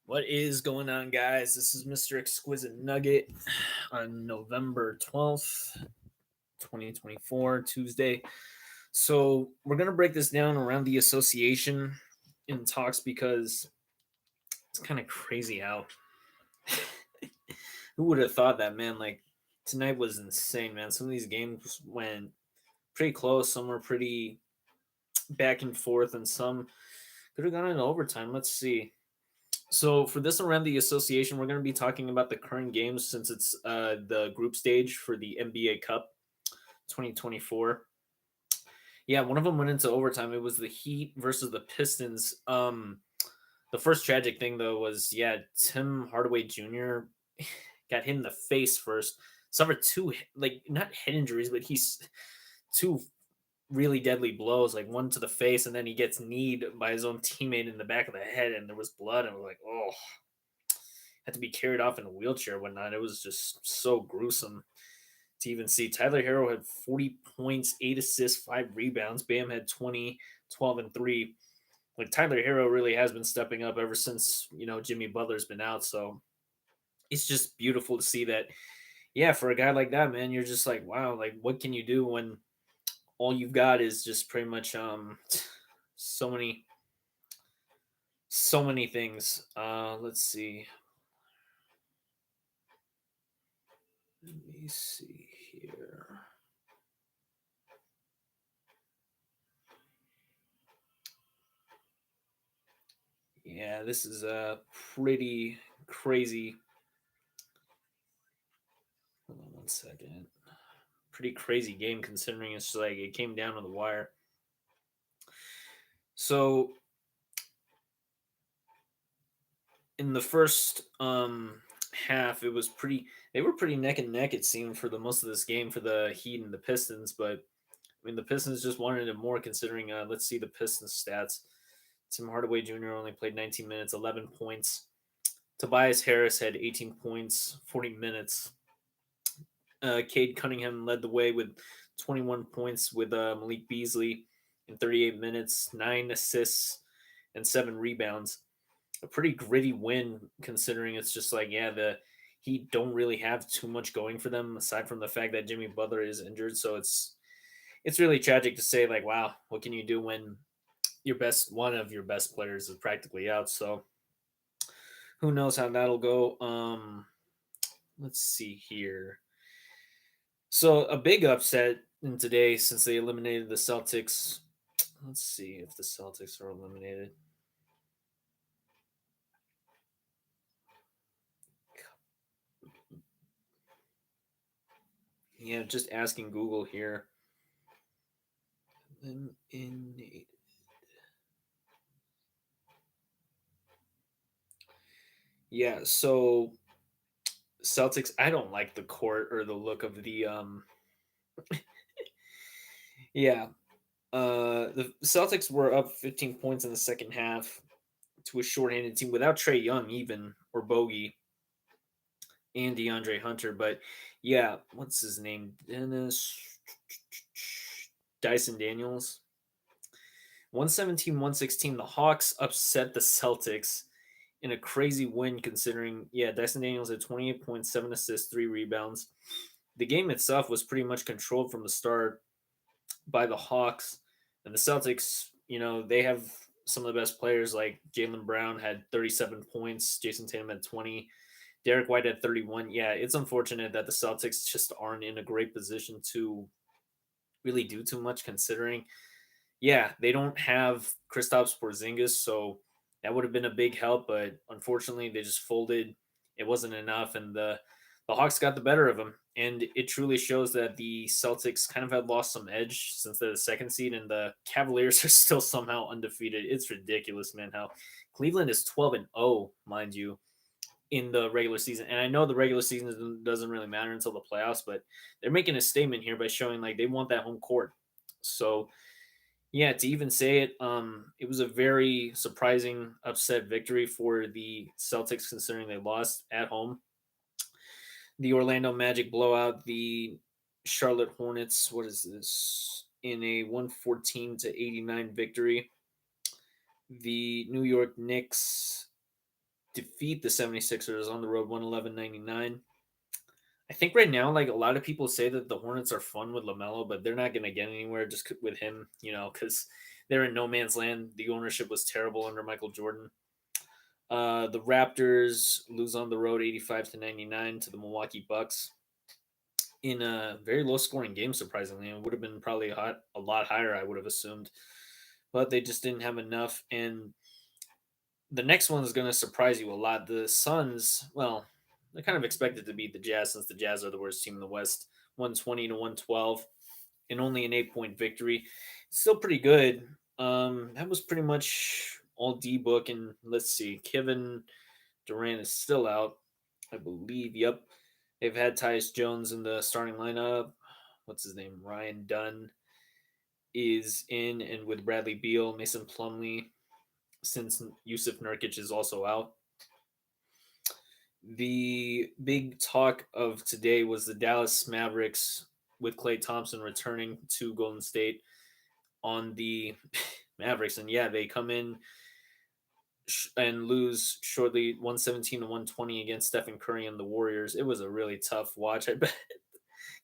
What is going on, guys? This is Mr. Exquisite Nugget on November 12th, 2024, Tuesday. So, we're going to break this down around the association in talks because it's kind of crazy out. Who would have thought that, man? Like, tonight was insane, man. Some of these games went pretty close, some were pretty back and forth, and some could have gone into overtime. Let's see. So for this around the association, we're going to be talking about the current games since it's the group stage for the NBA Cup 2024. Yeah, one of them went into overtime. It was the Heat versus the Pistons. The first tragic thing though was Tim Hardaway Jr. got hit in the face first. Suffered two like not head injuries, but he's two really deadly blows, like one to the face, and then he gets kneed by his own teammate in the back of the head, and there was blood, and we're like, oh, had to be carried off in a wheelchair and whatnot. It was just so gruesome to even see. Tyler Hero had 40 points, 8 assists, 5 rebounds. Bam had 20, 12, and 3. Like Tyler Hero really has been stepping up ever since, Jimmy Butler's been out. So it's just beautiful to see that. Yeah, for a guy like that, man, you're just like, wow, like what can you do when all you've got is just pretty much so many things. Let's see. Let me see here. Yeah, this is a pretty crazy. Hold on one second. Pretty crazy game considering it's like it came down to the wire. So in the first half, it was pretty. They were pretty neck and neck. It seemed for the most of this game for the Heat and the Pistons, but I mean the Pistons just wanted it more. Considering, let's see the Pistons stats. Tim Hardaway Jr. only played 19 minutes, 11 points. Tobias Harris had 18 points, 40 minutes. Cade Cunningham led the way with 21 points with Malik Beasley in 38 minutes, 9 assists, and 7 rebounds. A pretty gritty win considering it's just like, the Heat don't really have too much going for them aside from the fact that Jimmy Butler is injured. So it's really tragic to say like, wow, what can you do when one of your best players is practically out? So who knows how that'll go. Let's see here. So a big upset in today since they eliminated the Celtics. Let's see if the Celtics are eliminated. Yeah, just asking Google here. Eliminated. Yeah, so Celtics, I don't like the court or the look of the yeah. The Celtics were up 15 points in the second half to a shorthanded team without Trey Young even or Bogey and DeAndre Hunter, but yeah, what's his name? Dyson Daniels. 117, 116. The Hawks upset the Celtics in a crazy win considering, Dyson Daniels had 28 points, 7 assists, 3 rebounds. The game itself was pretty much controlled from the start by the Hawks. And the Celtics, they have some of the best players like Jaylen Brown had 37 points, Jason Tatum had 20, Derek White had 31. Yeah, it's unfortunate that the Celtics just aren't in a great position to really do too much considering, they don't have Kristaps Porzingis, so that would have been a big help, but unfortunately they just folded. It wasn't enough, and the Hawks got the better of them. And it truly shows that the Celtics kind of had lost some edge since they're the second seed, and the Cavaliers are still somehow undefeated. It's ridiculous, man. How Cleveland is 12-0, mind you, in the regular season. And I know the regular season doesn't really matter until the playoffs, but they're making a statement here by showing like they want that home court. So yeah, to even say it, it was a very surprising upset victory for the Celtics considering they lost at home. The Orlando Magic blowout the Charlotte Hornets. What is this? In a 114-89 victory. The New York Knicks defeat the 76ers on the road 111-99. I think right now, like a lot of people say that the Hornets are fun with LaMelo, but they're not going to get anywhere just with him, because they're in no man's land. The ownership was terrible under Michael Jordan. The Raptors lose on the road 85-99 to the Milwaukee Bucks in a very low scoring game, surprisingly. It would have been probably a lot higher, I would have assumed. But they just didn't have enough. And the next one is going to surprise you a lot. The Suns, well, they're kind of expected to beat the Jazz since the Jazz are the worst team in the West, 120-112, and only an 8-point victory. Still pretty good. That was pretty much all D book. And let's see, Kevin Durant is still out, I believe. Yep. They've had Tyus Jones in the starting lineup. What's his name? Ryan Dunn is in, and with Bradley Beal, Mason Plumlee, since Yusuf Nurkic is also out. The big talk of today was the Dallas Mavericks with Klay Thompson returning to Golden State on the Mavericks. And yeah, they come in and lose shortly 117-120 against Stephen Curry and the Warriors. It was a really tough watch, I bet,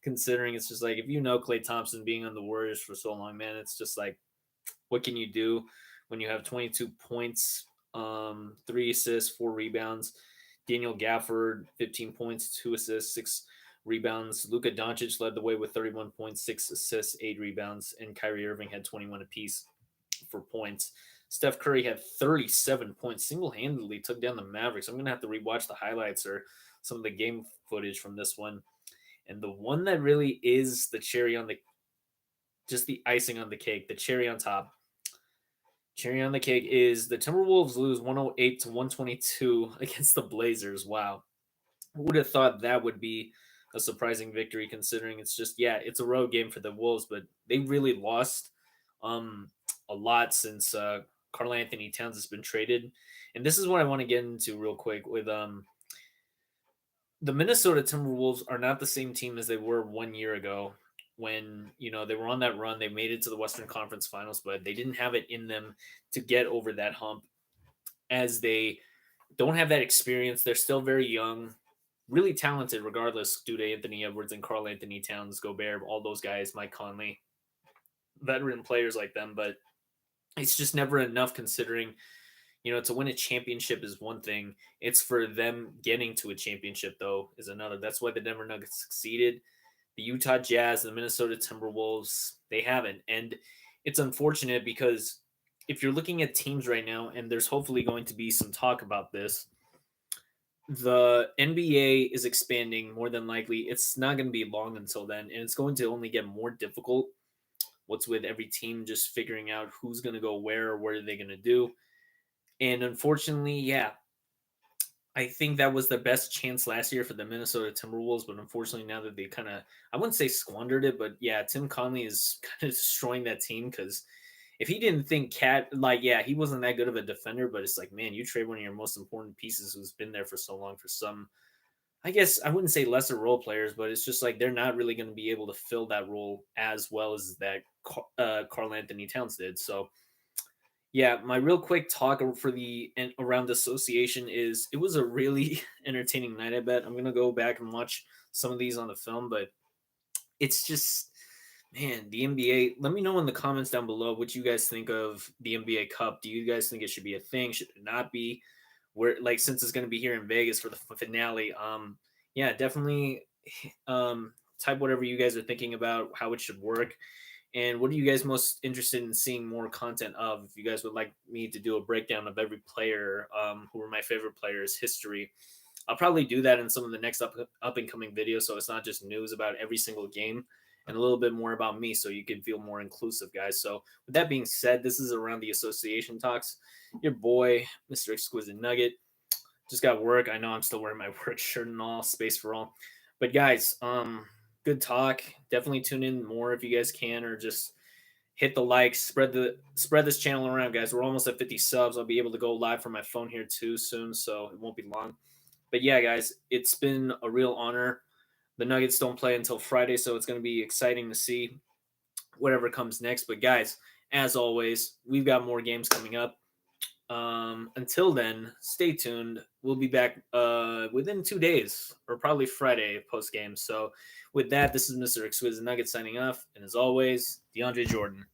considering it's just like if you know Klay Thompson being on the Warriors for so long, man, it's just like, what can you do when you have 22 points, 3 assists, 4 rebounds? Daniel Gafford, 15 points, 2 assists, 6 rebounds. Luka Doncic led the way with 31 points, 6 assists, 8 rebounds, and Kyrie Irving had 21 apiece for points. Steph Curry had 37 points, single-handedly took down the Mavericks. I'm going to have to rewatch the highlights or some of the game footage from this one. And the one that really is the cherry on the, just the icing on the cake, the cherry on top, cherry on the cake is the Timberwolves lose 108-122 against the Blazers. Wow. Who would have thought that would be a surprising victory considering it's just, yeah, it's a road game for the Wolves, but they really lost a lot since Karl Anthony Towns has been traded. And this is what I want to get into real quick with the Minnesota Timberwolves are not the same team as they were 1 year ago when they were on that run. They made it to the Western Conference Finals, but they didn't have it in them to get over that hump, as they don't have that experience. They're still very young, really talented regardless, due to Anthony Edwards and Karl Anthony Towns, Gobert, all those guys, Mike Conley, veteran players like them, but it's just never enough considering to win a championship is one thing. It's for them getting to a championship, though, is another. That's why the Denver Nuggets succeeded. The Utah Jazz, the Minnesota Timberwolves, they haven't. And it's unfortunate because if you're looking at teams right now, and there's hopefully going to be some talk about this, the NBA is expanding more than likely. It's not going to be long until then, and it's going to only get more difficult. What's with every team just figuring out who's going to go where or what are they going to do. And unfortunately, yeah, I think that was the best chance last year for the Minnesota Timberwolves, but unfortunately now that they kind of, I wouldn't say squandered it, but yeah, Tim Conley is kind of destroying that team because if he didn't think he wasn't that good of a defender, but it's like, man, you trade one of your most important pieces who's been there for so long for some, I guess I wouldn't say lesser role players, but it's just like they're not really going to be able to fill that role as well as that Karl Anthony Towns did. So, yeah, my real quick talk for the around the association is it was a really entertaining night. I bet I'm gonna go back and watch some of these on the film, but it's just, man, the NBA. Let me know in the comments down below what you guys think of the NBA Cup. Do you guys think it should be a thing? Should it not be? Where, like, since it's gonna be here in Vegas for the finale, yeah, definitely type whatever you guys are thinking about how it should work. And what are you guys most interested in seeing more content of? If you guys would like me to do a breakdown of every player, who were my favorite players, history, I'll probably do that in some of the next up and coming videos. So it's not just news about every single game and a little bit more about me so you can feel more inclusive, guys. So with that being said, this is Around the Association Talks. Your boy, Mr. Exquisite Nugget. Just got work. I know I'm still wearing my work shirt and all, space for all. But guys, good talk. Definitely tune in more if you guys can, or just hit the like, spread this channel around, guys. We're almost at 50 subs. I'll be able to go live from my phone here too soon, so it won't be long. But yeah, guys, it's been a real honor. The Nuggets don't play until Friday, so it's going to be exciting to see whatever comes next. But guys, as always, we've got more games coming up. Until then, stay tuned. We'll be back within 2 days or probably Friday post game. So with that, this is Mr. Exquisite Nugget signing off. And as always, DeAndre Jordan.